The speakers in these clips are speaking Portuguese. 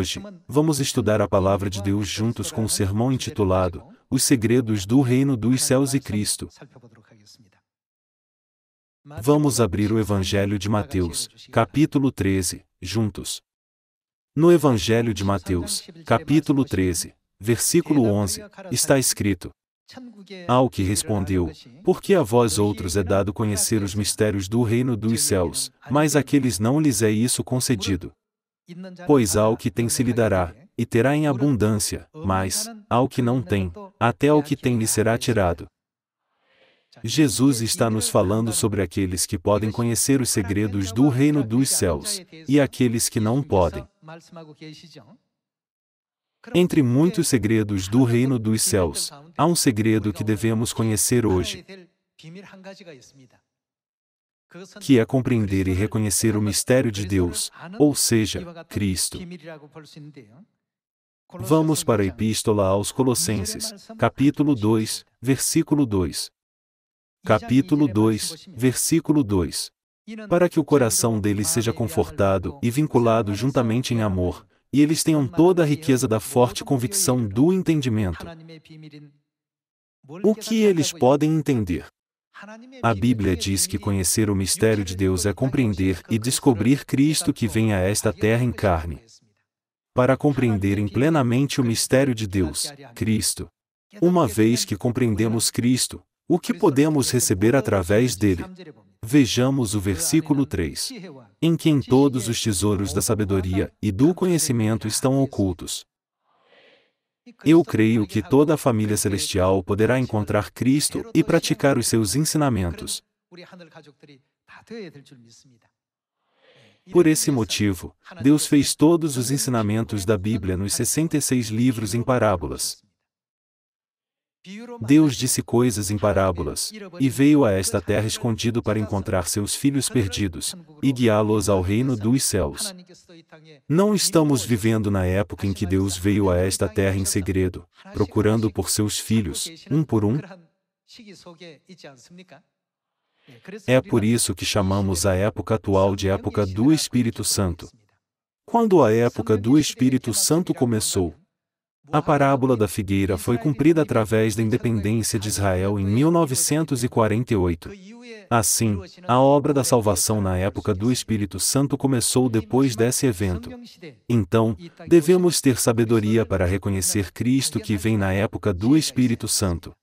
Hoje, vamos estudar a Palavra de Deus juntos com o sermão intitulado Os Segredos do Reino dos Céus e Cristo. Vamos abrir o Evangelho de Mateus, capítulo 13, juntos. No Evangelho de Mateus, capítulo 13, versículo 11, está escrito: Ao que respondeu: Porque a vós outros é dado conhecer os mistérios do reino dos céus, mas àqueles não lhes é isso concedido. Pois ao que tem se lhe dará, e terá em abundância, mas, ao que não tem, até ao que tem lhe será tirado. Jesus está nos falando sobre aqueles que podem conhecer os segredos do reino dos céus, e aqueles que não podem. Entre muitos segredos do reino dos céus, há um segredo que devemos conhecer hoje, que é compreender e reconhecer o mistério de Deus, ou seja, Cristo. Vamos para a Epístola aos Colossenses, capítulo 2, versículo 2. Capítulo 2, versículo 2. Para que o coração deles seja confortado e vinculado juntamente em amor, e eles tenham toda a riqueza da forte convicção do entendimento. O que eles podem entender? A Bíblia diz que conhecer o mistério de Deus é compreender e descobrir Cristo que vem a esta terra em carne. Para compreenderem plenamente o mistério de Deus, Cristo. Uma vez que compreendemos Cristo, o que podemos receber através dele? Vejamos o versículo 3. Em quem todos os tesouros da sabedoria e do conhecimento estão ocultos. Eu creio que toda a família celestial poderá encontrar Cristo e praticar os seus ensinamentos. Por esse motivo, Deus fez todos os ensinamentos da Bíblia nos 66 livros em parábolas. Deus disse coisas em parábolas, e veio a esta terra escondido para encontrar seus filhos perdidos, e guiá-los ao reino dos céus. Não estamos vivendo na época em que Deus veio a esta terra em segredo, procurando por seus filhos, um por um. É por isso que chamamos a época atual de época do Espírito Santo. Quando a época do Espírito Santo começou, a parábola da figueira foi cumprida através da independência de Israel em 1948. Assim, a obra da salvação na época do Espírito Santo começou depois desse evento. Então, devemos ter sabedoria para reconhecer Cristo que vem na época do Espírito Santo.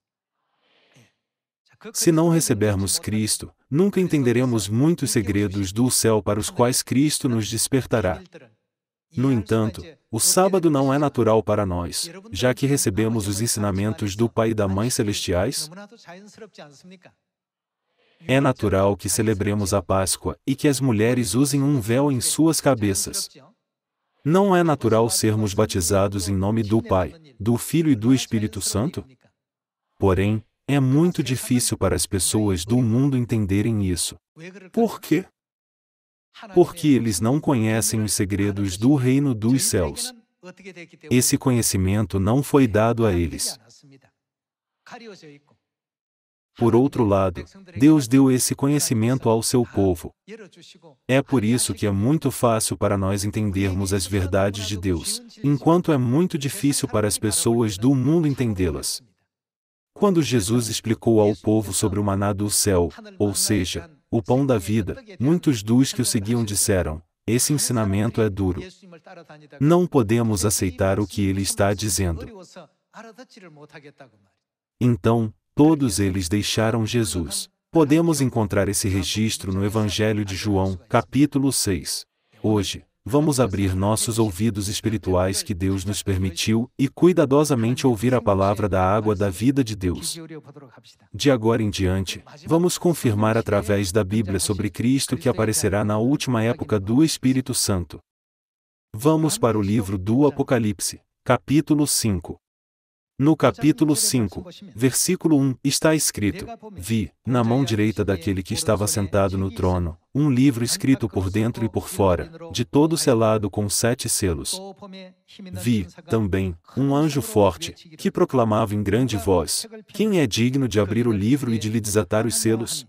Se não recebermos Cristo, nunca entenderemos muitos segredos do céu para os quais Cristo nos despertará. No entanto, o sábado não é natural para nós, já que recebemos os ensinamentos do Pai e da Mãe Celestiais. É natural que celebremos a Páscoa e que as mulheres usem um véu em suas cabeças. Não é natural sermos batizados em nome do Pai, do Filho e do Espírito Santo? Porém, é muito difícil para as pessoas do mundo entenderem isso. Por quê? Porque eles não conhecem os segredos do reino dos céus. Esse conhecimento não foi dado a eles. Por outro lado, Deus deu esse conhecimento ao seu povo. É por isso que é muito fácil para nós entendermos as verdades de Deus, enquanto é muito difícil para as pessoas do mundo entendê-las. Quando Jesus explicou ao povo sobre o maná do céu, ou seja, o pão da vida, muitos dos que o seguiam disseram: esse ensinamento é duro. Não podemos aceitar o que ele está dizendo. Então, todos eles deixaram Jesus. Podemos encontrar esse registro no Evangelho de João, capítulo 6. Hoje, vamos abrir nossos ouvidos espirituais que Deus nos permitiu e cuidadosamente ouvir a palavra da água da vida de Deus. De agora em diante, vamos confirmar através da Bíblia sobre Cristo que aparecerá na última época do Espírito Santo. Vamos para o livro do Apocalipse, capítulo 5. No capítulo 5, versículo 1, está escrito: Vi, na mão direita daquele que estava sentado no trono, um livro escrito por dentro e por fora, de todo selado com 7 selos. Vi, também, um anjo forte, que proclamava em grande voz: Quem é digno de abrir o livro e de lhe desatar os selos?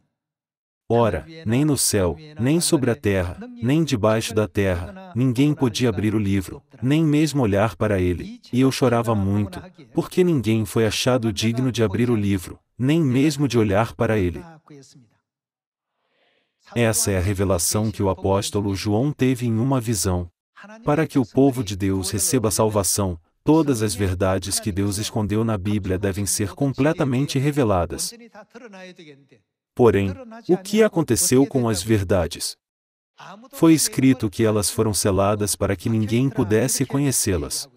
Ora, nem no céu, nem sobre a terra, nem debaixo da terra, ninguém podia abrir o livro, nem mesmo olhar para ele, e eu chorava muito, porque ninguém foi achado digno de abrir o livro, nem mesmo de olhar para ele. Essa é a revelação que o apóstolo João teve em uma visão. Para que o povo de Deus receba a salvação, todas as verdades que Deus escondeu na Bíblia devem ser completamente reveladas. Porém, o que aconteceu com as verdades? Foi escrito que elas foram seladas para que ninguém pudesse conhecê-las.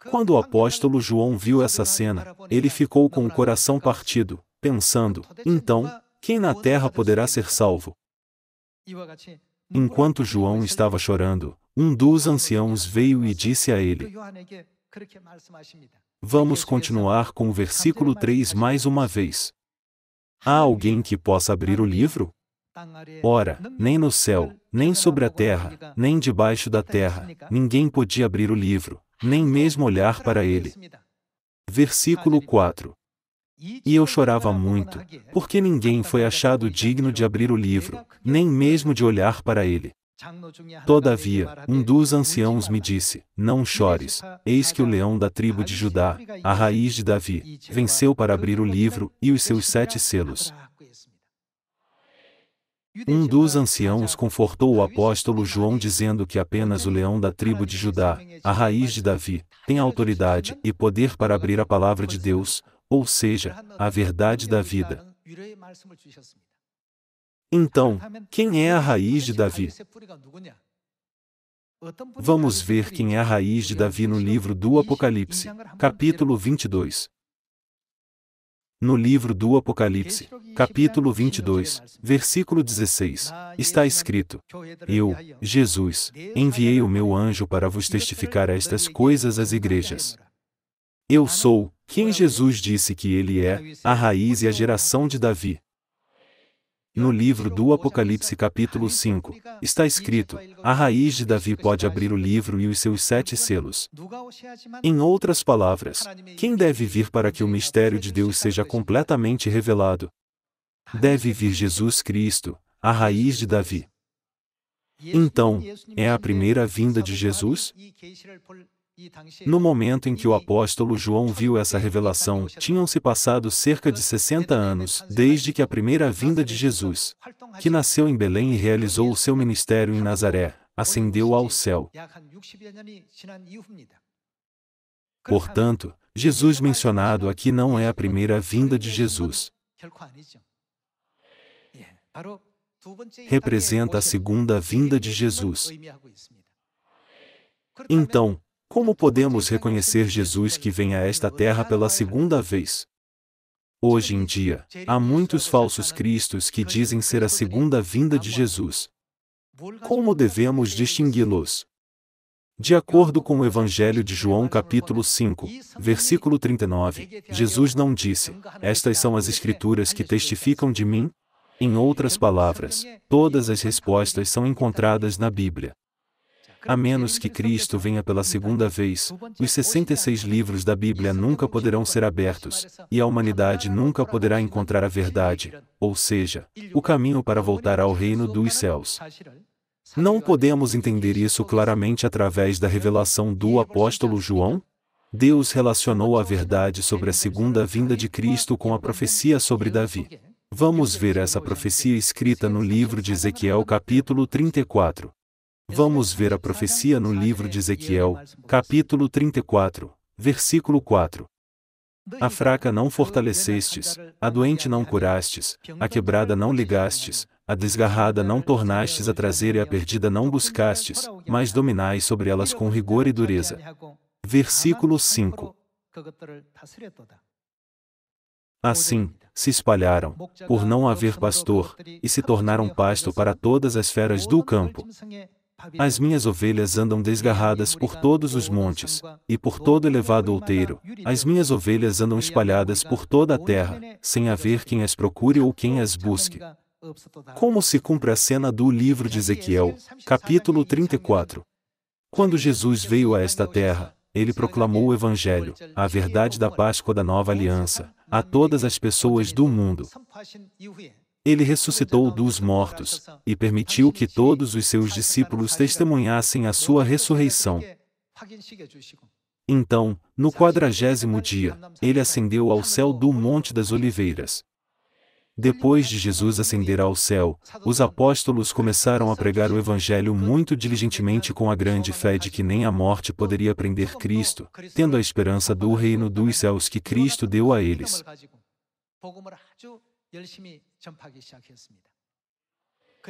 Quando o apóstolo João viu essa cena, ele ficou com o coração partido, pensando: então, quem na terra poderá ser salvo? Enquanto João estava chorando, um dos anciãos veio e disse a ele. Vamos continuar com o versículo 3 mais uma vez. Há alguém que possa abrir o livro? Ora, nem no céu, nem sobre a terra, nem debaixo da terra, ninguém podia abrir o livro, nem mesmo olhar para ele. Versículo 4. E eu chorava muito, porque ninguém foi achado digno de abrir o livro, nem mesmo de olhar para ele. Todavia, um dos anciãos me disse: não chores, eis que o leão da tribo de Judá, a raiz de Davi, venceu para abrir o livro e os seus 7 selos. Um dos anciãos confortou o apóstolo João dizendo que apenas o leão da tribo de Judá, a raiz de Davi, tem autoridade e poder para abrir a palavra de Deus, ou seja, a verdade da vida. Então, quem é a raiz de Davi? Vamos ver quem é a raiz de Davi no livro do Apocalipse, capítulo 22. No livro do Apocalipse, capítulo 22, versículo 16, está escrito: eu, Jesus, enviei o meu anjo para vos testificar estas coisas às igrejas. Eu sou, quem Jesus disse que ele é, a raiz e a geração de Davi. No livro do Apocalipse capítulo 5, está escrito: a raiz de Davi pode abrir o livro e os seus 7 selos. Em outras palavras, quem deve vir para que o mistério de Deus seja completamente revelado? Deve vir Jesus Cristo, a raiz de Davi. Então, é a primeira vinda de Jesus? No momento em que o apóstolo João viu essa revelação, tinham-se passado cerca de 60 anos, desde que a primeira vinda de Jesus, que nasceu em Belém e realizou o seu ministério em Nazaré, ascendeu ao céu. Portanto, Jesus mencionado aqui não é a primeira vinda de Jesus. Representa a segunda vinda de Jesus. Então, como podemos reconhecer Jesus que vem a esta terra pela segunda vez? Hoje em dia, há muitos falsos cristos que dizem ser a segunda vinda de Jesus. Como devemos distingui-los? De acordo com o Evangelho de João capítulo 5, versículo 39, Jesus não disse: estas são as escrituras que testificam de mim? Em outras palavras, todas as respostas são encontradas na Bíblia. A menos que Cristo venha pela segunda vez, os 66 livros da Bíblia nunca poderão ser abertos, e a humanidade nunca poderá encontrar a verdade, ou seja, o caminho para voltar ao reino dos céus. Não podemos entender isso claramente através da revelação do apóstolo João? Deus relacionou a verdade sobre a segunda vinda de Cristo com a profecia sobre Davi. Vamos ver essa profecia escrita no livro de Ezequiel capítulo 34. Vamos ver a profecia no livro de Ezequiel, capítulo 34, versículo 4. A fraca não fortalecestes, a doente não curastes, a quebrada não ligastes, a desgarrada não tornastes a trazer e a perdida não buscastes, mas dominais sobre elas com rigor e dureza. Versículo 5. Assim, se espalharam, por não haver pastor, e se tornaram pasto para todas as feras do campo. As minhas ovelhas andam desgarradas por todos os montes, e por todo elevado outeiro, as minhas ovelhas andam espalhadas por toda a terra, sem haver quem as procure ou quem as busque. Como se cumpre a cena do livro de Ezequiel, capítulo 34? Quando Jesus veio a esta terra, ele proclamou o Evangelho, a verdade da Páscoa da Nova Aliança, a todas as pessoas do mundo. Ele ressuscitou dos mortos, e permitiu que todos os seus discípulos testemunhassem a sua ressurreição. Então, no 40º dia, ele ascendeu ao céu do Monte das Oliveiras. Depois de Jesus ascender ao céu, os apóstolos começaram a pregar o Evangelho muito diligentemente com a grande fé de que nem a morte poderia prender Cristo, tendo a esperança do reino dos céus que Cristo deu a eles.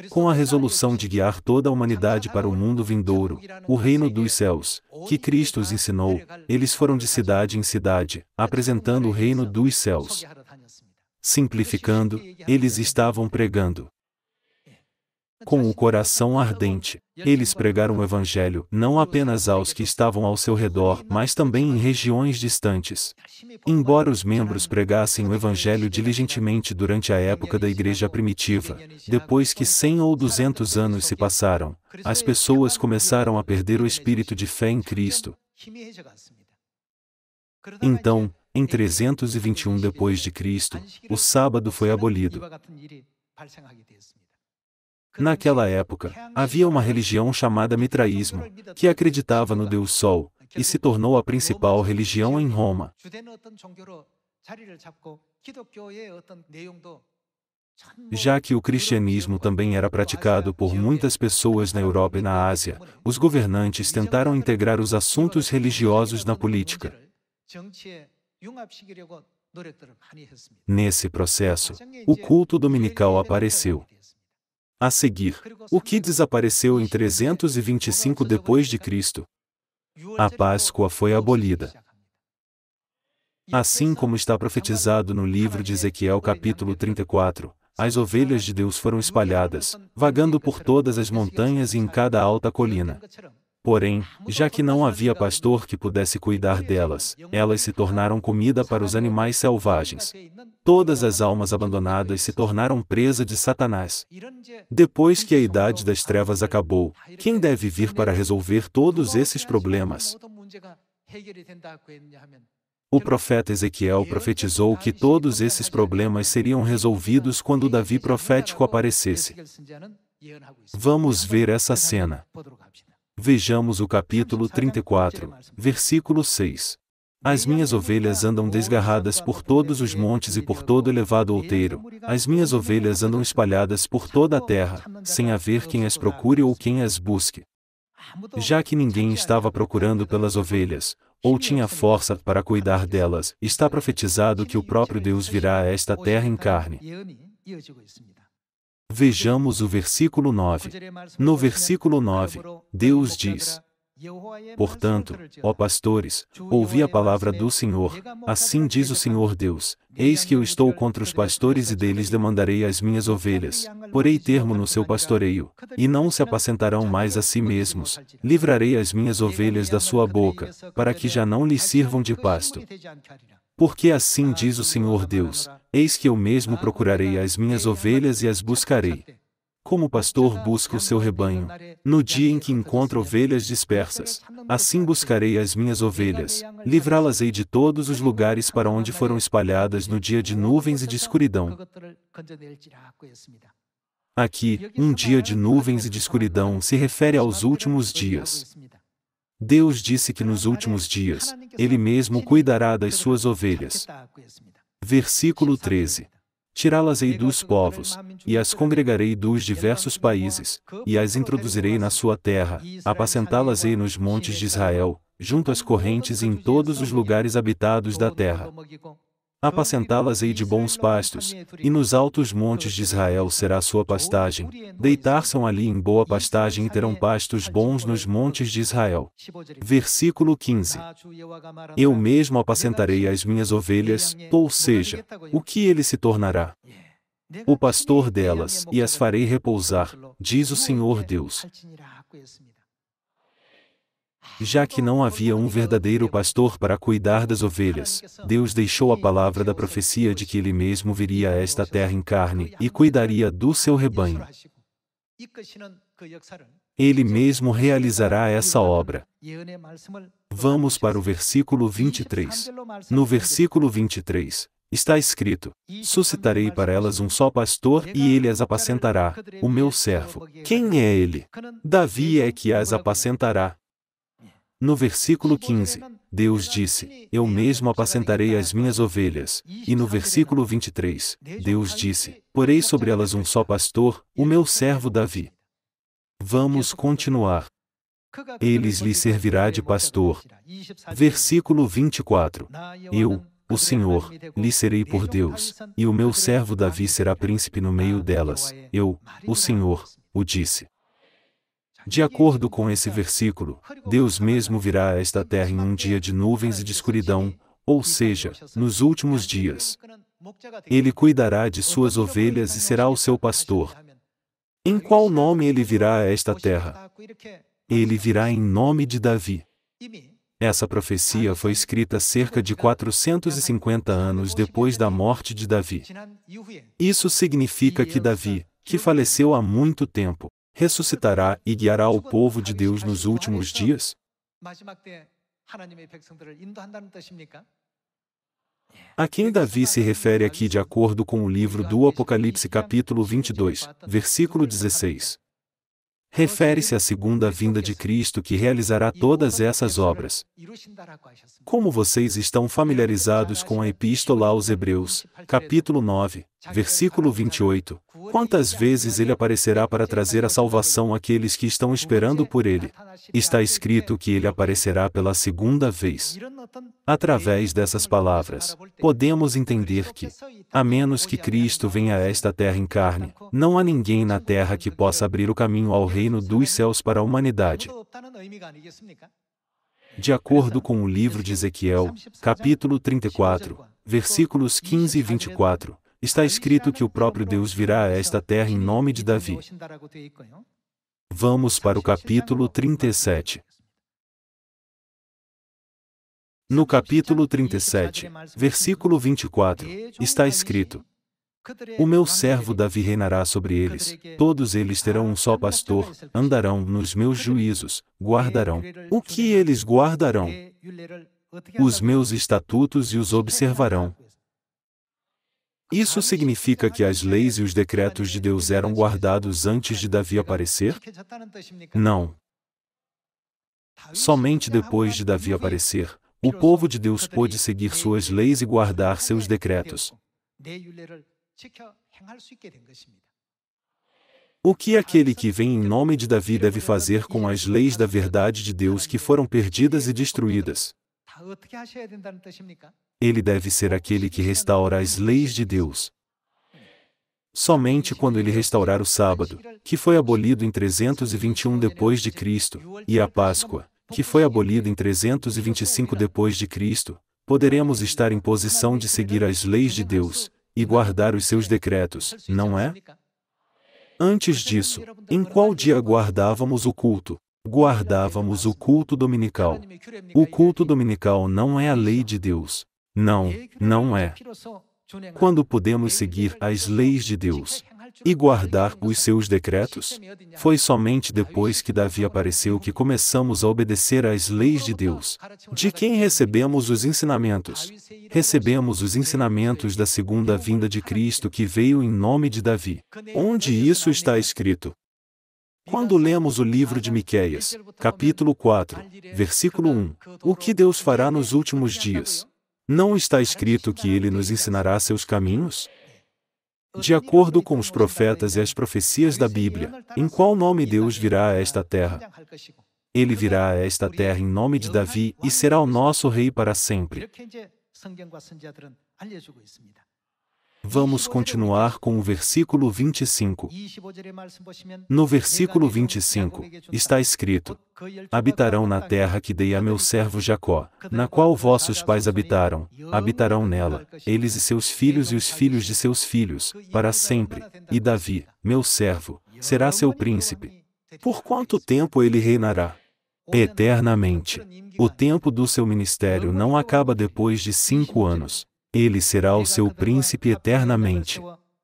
Com a resolução de guiar toda a humanidade para o mundo vindouro, o reino dos céus, que Cristo os ensinou, eles foram de cidade em cidade, apresentando o reino dos céus. Simplificando, eles estavam pregando com o coração ardente. Eles pregaram o Evangelho não apenas aos que estavam ao seu redor, mas também em regiões distantes. Embora os membros pregassem o Evangelho diligentemente durante a época da Igreja primitiva, depois que 100 ou 200 anos se passaram, as pessoas começaram a perder o espírito de fé em Cristo. Então, em 321 depois de Cristo, o sábado foi abolido. Naquela época, havia uma religião chamada mitraísmo, que acreditava no Deus Sol, e se tornou a principal religião em Roma. Já que o cristianismo também era praticado por muitas pessoas na Europa e na Ásia, os governantes tentaram integrar os assuntos religiosos na política. Nesse processo, o culto dominical apareceu. A seguir, o que desapareceu em 325 depois de Cristo? A Páscoa foi abolida. Assim como está profetizado no livro de Ezequiel capítulo 34, as ovelhas de Deus foram espalhadas, vagando por todas as montanhas e em cada alta colina. Porém, já que não havia pastor que pudesse cuidar delas, elas se tornaram comida para os animais selvagens. Todas as almas abandonadas se tornaram presa de Satanás. Depois que a idade das trevas acabou, quem deve vir para resolver todos esses problemas? O profeta Ezequiel profetizou que todos esses problemas seriam resolvidos quando Davi profético aparecesse. Vamos ver essa cena. Vejamos o capítulo 34, versículo 6. As minhas ovelhas andam desgarradas por todos os montes e por todo elevado outeiro, as minhas ovelhas andam espalhadas por toda a terra, sem haver quem as procure ou quem as busque. Já que ninguém estava procurando pelas ovelhas, ou tinha força para cuidar delas, está profetizado que o próprio Deus virá a esta terra em carne. Vejamos o versículo 9. No versículo 9, Deus diz: Portanto, ó pastores, ouvi a palavra do Senhor, assim diz o Senhor Deus, eis que eu estou contra os pastores e deles demandarei as minhas ovelhas, porei termo no seu pastoreio, e não se apacentarão mais a si mesmos, livrarei as minhas ovelhas da sua boca, para que já não lhes sirvam de pasto. Porque assim diz o Senhor Deus, eis que eu mesmo procurarei as minhas ovelhas e as buscarei. Como o pastor busca o seu rebanho, no dia em que encontra ovelhas dispersas, assim buscarei as minhas ovelhas, livrá-las-ei de todos os lugares para onde foram espalhadas no dia de nuvens e de escuridão. Aqui, um dia de nuvens e de escuridão se refere aos últimos dias. Deus disse que nos últimos dias, Ele mesmo cuidará das suas ovelhas. Versículo 13. Tirá-las-ei dos povos, e as congregarei dos diversos países, e as introduzirei na sua terra, apacentá-las-ei nos montes de Israel, junto às correntes e em todos os lugares habitados da terra. Apacentá-las-ei de bons pastos, e nos altos montes de Israel será sua pastagem, deitar-se-ão ali em boa pastagem e terão pastos bons nos montes de Israel. Versículo 15. Eu mesmo apacentarei as minhas ovelhas, ou seja, o que ele se tornará? O pastor delas, e as farei repousar, diz o Senhor Deus. Já que não havia um verdadeiro pastor para cuidar das ovelhas, Deus deixou a palavra da profecia de que Ele mesmo viria a esta terra em carne e cuidaria do seu rebanho. Ele mesmo realizará essa obra. Vamos para o versículo 23. No versículo 23, Está escrito: suscitarei para elas um só pastor e ele as apacentará, o meu servo. Quem é ele? Davi é que as apacentará. No versículo 15, Deus disse: eu mesmo apacentarei as minhas ovelhas. E no versículo 23, Deus disse: porei sobre elas um só pastor, o meu servo Davi. Vamos continuar. Eles lhe servirá de pastor. Versículo 24. Eu, o Senhor, lhe serei por Deus, e o meu servo Davi será príncipe no meio delas. Eu, o Senhor, o disse. De acordo com esse versículo, Deus mesmo virá a esta terra em um dia de nuvens e de escuridão, ou seja, nos últimos dias. Ele cuidará de suas ovelhas e será o seu pastor. Em qual nome ele virá a esta terra? Ele virá em nome de Davi. Essa profecia foi escrita cerca de 450 anos depois da morte de Davi. Isso significa que Davi, que faleceu há muito tempo, ressuscitará e guiará o povo de Deus nos últimos dias? A quem Davi se refere aqui de acordo com o livro do Apocalipse capítulo 22, versículo 16? Refere-se à segunda vinda de Cristo que realizará todas essas obras. Como vocês estão familiarizados com a Epístola aos Hebreus, capítulo 9, versículo 28, quantas vezes ele aparecerá para trazer a salvação àqueles que estão esperando por ele? Está escrito que ele aparecerá pela segunda vez. Através dessas palavras, podemos entender que, a menos que Cristo venha a esta terra em carne, não há ninguém na terra que possa abrir o caminho ao reino dos céus para a humanidade. De acordo com o livro de Ezequiel, capítulo 34, versículos 15 e 24, está escrito que o próprio Deus virá a esta terra em nome de Davi. Vamos para o capítulo 37. No capítulo 37, versículo 24, está escrito: o meu servo Davi reinará sobre eles, todos eles terão um só pastor, andarão nos meus juízos, guardarão. O que eles guardarão? Os meus estatutos e os observarão. Isso significa que as leis e os decretos de Deus eram guardados antes de Davi aparecer? Não. Somente depois de Davi aparecer, o povo de Deus pôde seguir suas leis e guardar seus decretos. O que aquele que vem em nome de Davi deve fazer com as leis da verdade de Deus que foram perdidas e destruídas? Ele deve ser aquele que restaura as leis de Deus. Somente quando ele restaurar o sábado, que foi abolido em 321 depois de Cristo, e a Páscoa, que foi abolido em 325 depois de Cristo, poderemos estar em posição de seguir as leis de Deus e guardar os seus decretos, não é? Antes disso, em qual dia guardávamos o culto? Guardávamos o culto dominical. O culto dominical não é a lei de Deus. Não, não é. Quando podemos seguir as leis de Deus e guardar os seus decretos? Foi somente depois que Davi apareceu que começamos a obedecer às leis de Deus. De quem recebemos os ensinamentos? Recebemos os ensinamentos da segunda vinda de Cristo que veio em nome de Davi. Onde isso está escrito? Quando lemos o livro de Miqueias, capítulo 4, versículo 1, o que Deus fará nos últimos dias? Não está escrito que Ele nos ensinará seus caminhos? De acordo com os profetas e as profecias da Bíblia, em qual nome Deus virá a esta terra? Ele virá a esta terra em nome de Davi e será o nosso rei para sempre. Vamos continuar com o versículo 25. No versículo 25, está escrito: habitarão na terra que dei a meu servo Jacó, na qual vossos pais habitaram, habitarão nela, eles e seus filhos e os filhos de seus filhos, para sempre, e Davi, meu servo, será seu príncipe. Por quanto tempo ele reinará? Eternamente. O tempo do seu ministério não acaba depois de 5 anos. Ele será o seu príncipe eternamente.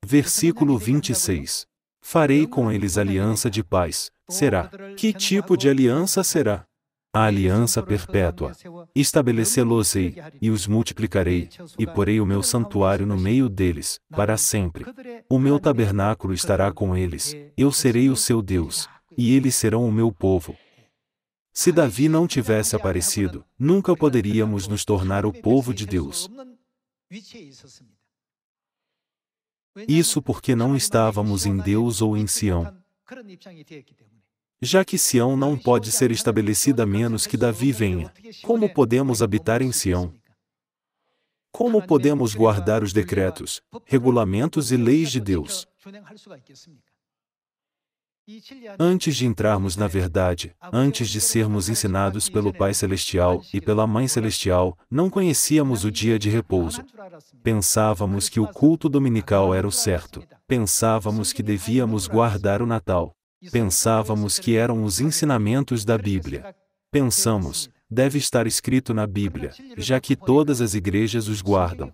Versículo 26. Farei com eles aliança de paz. Será. Que tipo de aliança será? A aliança perpétua. Estabelecê-los-ei, e os multiplicarei, e porei o meu santuário no meio deles, para sempre. O meu tabernáculo estará com eles, eu serei o seu Deus, e eles serão o meu povo. Se Davi não tivesse aparecido, nunca poderíamos nos tornar o povo de Deus. Isso porque não estávamos em Deus ou em Sião. Já que Sião não pode ser estabelecida a menos que Davi venha, como podemos habitar em Sião? Como podemos guardar os decretos, regulamentos e leis de Deus? Antes de entrarmos na verdade, antes de sermos ensinados pelo Pai Celestial e pela Mãe Celestial, não conhecíamos o dia de repouso. Pensávamos que o culto dominical era o certo. Pensávamos que devíamos guardar o Natal. Pensávamos que eram os ensinamentos da Bíblia. Pensamos, deve estar escrito na Bíblia, já que todas as igrejas os guardam.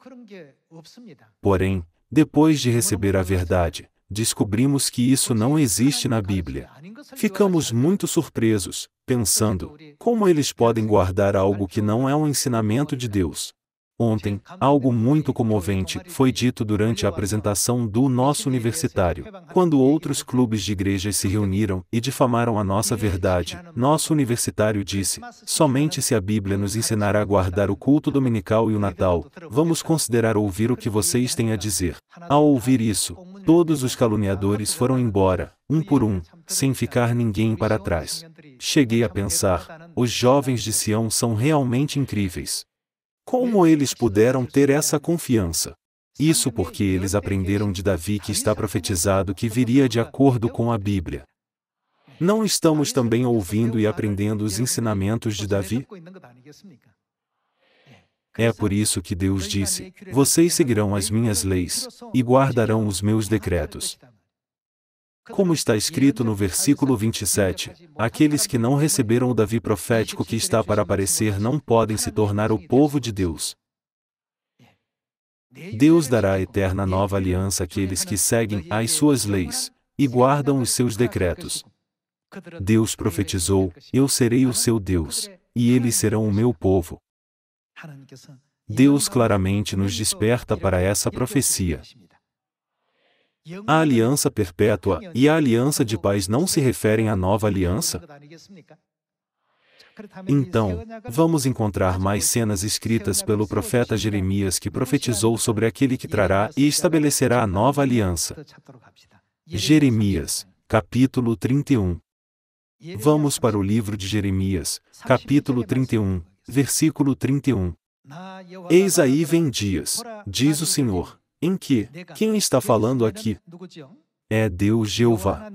Porém, depois de receber a verdade, descobrimos que isso não existe na Bíblia. Ficamos muito surpresos, pensando, como eles podem guardar algo que não é um ensinamento de Deus? Ontem, algo muito comovente foi dito durante a apresentação do nosso universitário. Quando outros clubes de igrejas se reuniram e difamaram a nossa verdade, nosso universitário disse: somente se a Bíblia nos ensinar a guardar o culto dominical e o Natal, vamos considerar ouvir o que vocês têm a dizer. Ao ouvir isso, todos os caluniadores foram embora, um por um, sem ficar ninguém para trás. Cheguei a pensar: os jovens de Sião são realmente incríveis. Como eles puderam ter essa confiança? Isso porque eles aprenderam de Davi que está profetizado que viria de acordo com a Bíblia. Não estamos também ouvindo e aprendendo os ensinamentos de Davi? É por isso que Deus disse: vocês seguirão as minhas leis, e guardarão os meus decretos. Como está escrito no versículo 27, aqueles que não receberam o Davi profético que está para aparecer não podem se tornar o povo de Deus. Deus dará a eterna nova aliança àqueles que seguem as suas leis, e guardam os seus decretos. Deus profetizou: eu serei o seu Deus, e eles serão o meu povo. Deus claramente nos desperta para essa profecia. A aliança perpétua e a aliança de paz não se referem à nova aliança? Então, vamos encontrar mais cenas escritas pelo profeta Jeremias que profetizou sobre aquele que trará e estabelecerá a nova aliança. Jeremias, capítulo 31. Vamos para o livro de Jeremias, capítulo 31, versículo 31. Eis aí vem dias, diz o Senhor, em que, quem está falando aqui? É Deus Jeová.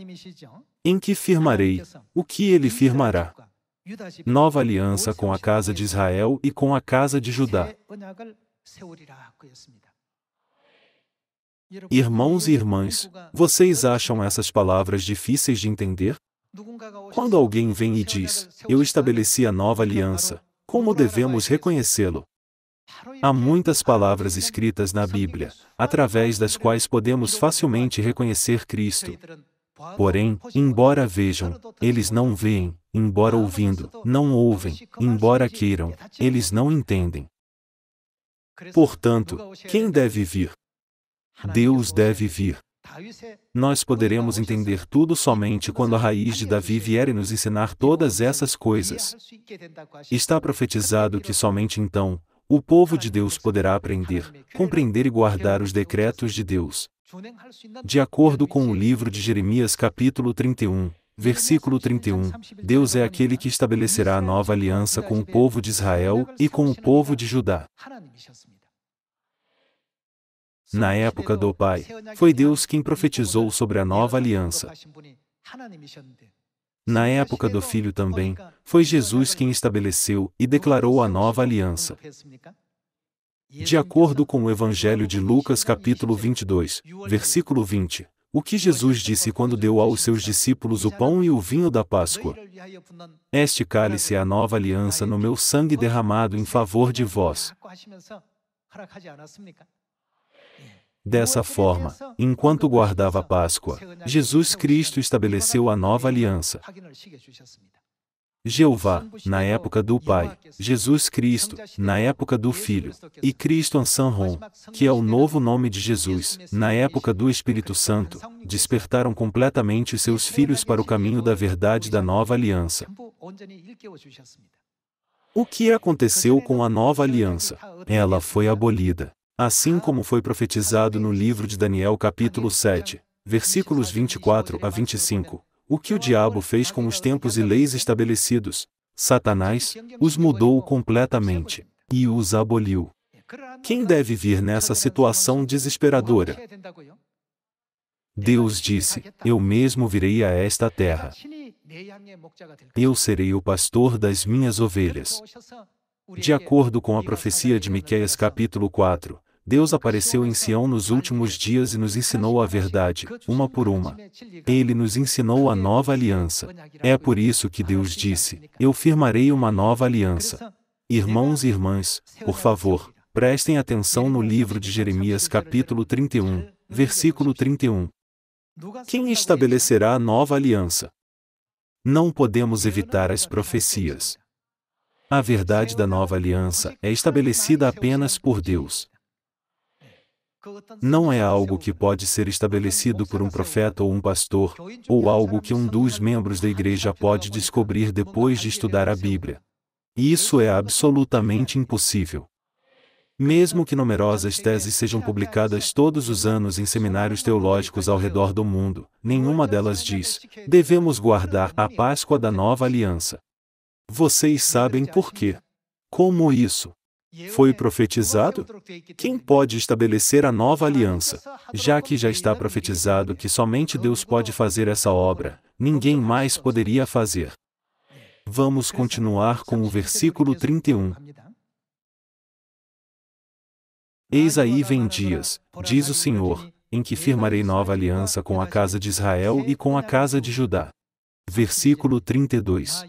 Em que firmarei, o que ele firmará? Nova aliança com a casa de Israel e com a casa de Judá. Irmãos e irmãs, vocês acham essas palavras difíceis de entender? Quando alguém vem e diz: eu estabeleci a nova aliança, como devemos reconhecê-lo? Há muitas palavras escritas na Bíblia, através das quais podemos facilmente reconhecer Cristo. Porém, embora vejam, eles não veem, embora ouvindo, não ouvem, embora queiram, eles não entendem. Portanto, quem deve vir? Deus deve vir. Nós poderemos entender tudo somente quando a raiz de Davi vier e nos ensinar todas essas coisas. Está profetizado que somente então, o povo de Deus poderá aprender, compreender e guardar os decretos de Deus. De acordo com o livro de Jeremias capítulo 31, versículo 31, Deus é aquele que estabelecerá a nova aliança com o povo de Israel e com o povo de Judá. Na época do Pai, foi Deus quem profetizou sobre a nova aliança. Na época do Filho também, foi Jesus quem estabeleceu e declarou a nova aliança. De acordo com o Evangelho de Lucas capítulo 22, versículo 20, o que Jesus disse quando deu aos seus discípulos o pão e o vinho da Páscoa? Este cálice é a nova aliança no meu sangue derramado em favor de vós. Dessa forma, enquanto guardava a Páscoa, Jesus Cristo estabeleceu a nova aliança. Jeová, na época do Pai, Jesus Cristo, na época do Filho, e Cristo Ansanron, que é o novo nome de Jesus, na época do Espírito Santo, despertaram completamente os seus filhos para o caminho da verdade da nova aliança. O que aconteceu com a nova aliança? Ela foi abolida. Assim como foi profetizado no livro de Daniel capítulo 7, versículos 24 a 25. O que o diabo fez com os tempos e leis estabelecidos, Satanás os mudou completamente e os aboliu. Quem deve vir nessa situação desesperadora? Deus disse: Eu mesmo virei a esta terra. Eu serei o pastor das minhas ovelhas. De acordo com a profecia de Miqueias capítulo 4, Deus apareceu em Sião nos últimos dias e nos ensinou a verdade, uma por uma. Ele nos ensinou a nova aliança. É por isso que Deus disse: Eu firmarei uma nova aliança. Irmãos e irmãs, por favor, prestem atenção no livro de Jeremias capítulo 31, versículo 31. Quem estabelecerá a nova aliança? Não podemos evitar as profecias. A verdade da nova aliança é estabelecida apenas por Deus. Não é algo que pode ser estabelecido por um profeta ou um pastor, ou algo que um dos membros da igreja pode descobrir depois de estudar a Bíblia. Isso é absolutamente impossível. Mesmo que numerosas teses sejam publicadas todos os anos em seminários teológicos ao redor do mundo, nenhuma delas diz: devemos guardar a Páscoa da nova aliança. Vocês sabem por quê? Como isso foi profetizado? Quem pode estabelecer a nova aliança? Já que já está profetizado que somente Deus pode fazer essa obra, ninguém mais poderia fazer. Vamos continuar com o versículo 31. Eis aí vem dias, diz o Senhor, em que firmarei nova aliança com a casa de Israel e com a casa de Judá. Versículo 32.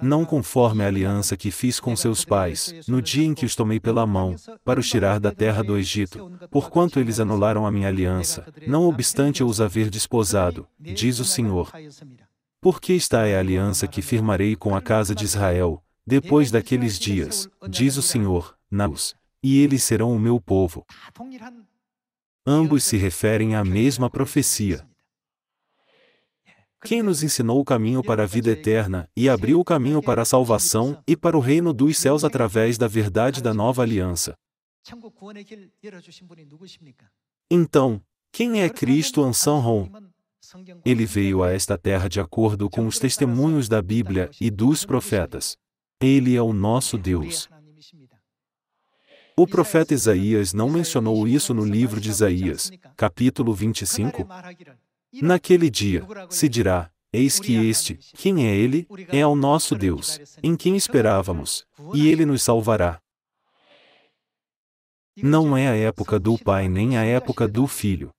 Não conforme a aliança que fiz com seus pais, no dia em que os tomei pela mão, para os tirar da terra do Egito, porquanto eles anularam a minha aliança, não obstante eu os haver desposado, diz o Senhor. Porque esta é a aliança que firmarei com a casa de Israel, depois daqueles dias, diz o Senhor, e eles serão o meu povo. Ambos se referem à mesma profecia. Quem nos ensinou o caminho para a vida eterna, e abriu o caminho para a salvação, e para o reino dos céus através da verdade da nova aliança? Então, quem é Cristo Ansanron? Ele veio a esta terra de acordo com os testemunhos da Bíblia e dos profetas. Ele é o nosso Deus. O profeta Isaías não mencionou isso no livro de Isaías, capítulo 25? Naquele dia, se dirá: eis que este, quem é ele, é o nosso Deus, em quem esperávamos, e ele nos salvará. Não é a época do Pai nem a época do Filho.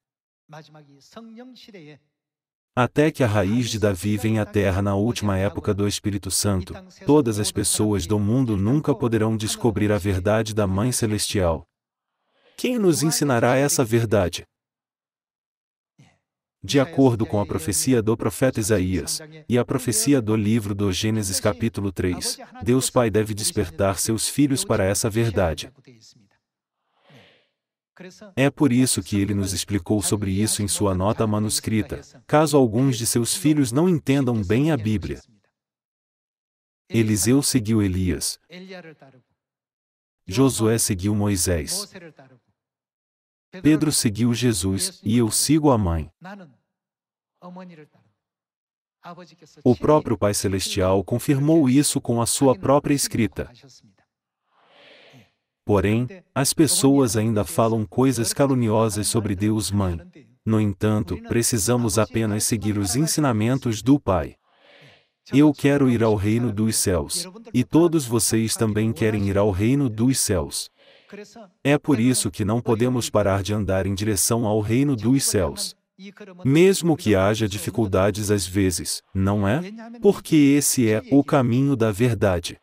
Até que a raiz de Davi venha à terra na última época do Espírito Santo, todas as pessoas do mundo nunca poderão descobrir a verdade da Mãe Celestial. Quem nos ensinará essa verdade? De acordo com a profecia do profeta Isaías, e a profecia do livro do Gênesis capítulo 3, Deus Pai deve despertar seus filhos para essa verdade. É por isso que ele nos explicou sobre isso em sua nota manuscrita, caso alguns de seus filhos não entendam bem a Bíblia. Eliseu seguiu Elias. Josué seguiu Moisés. Pedro seguiu Jesus, e eu sigo a Mãe. O próprio Pai Celestial confirmou isso com a sua própria escrita. Porém, as pessoas ainda falam coisas caluniosas sobre Deus Mãe. No entanto, precisamos apenas seguir os ensinamentos do Pai. Eu quero ir ao reino dos céus, e todos vocês também querem ir ao reino dos céus. É por isso que não podemos parar de andar em direção ao reino dos céus. Mesmo que haja dificuldades às vezes, não é? Porque esse é o caminho da verdade.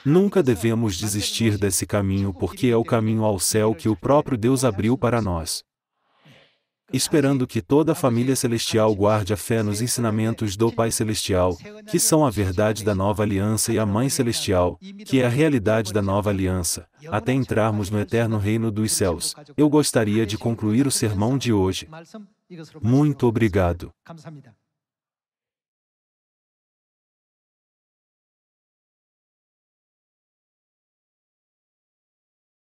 Nunca devemos desistir desse caminho porque é o caminho ao céu que o próprio Deus abriu para nós. esperando que toda a família celestial guarde a fé nos ensinamentos do Pai Celestial, que são a verdade da nova aliança, e a Mãe Celestial, que é a realidade da nova aliança, até entrarmos no eterno reino dos céus. Eu gostaria de concluir o sermão de hoje. Muito obrigado.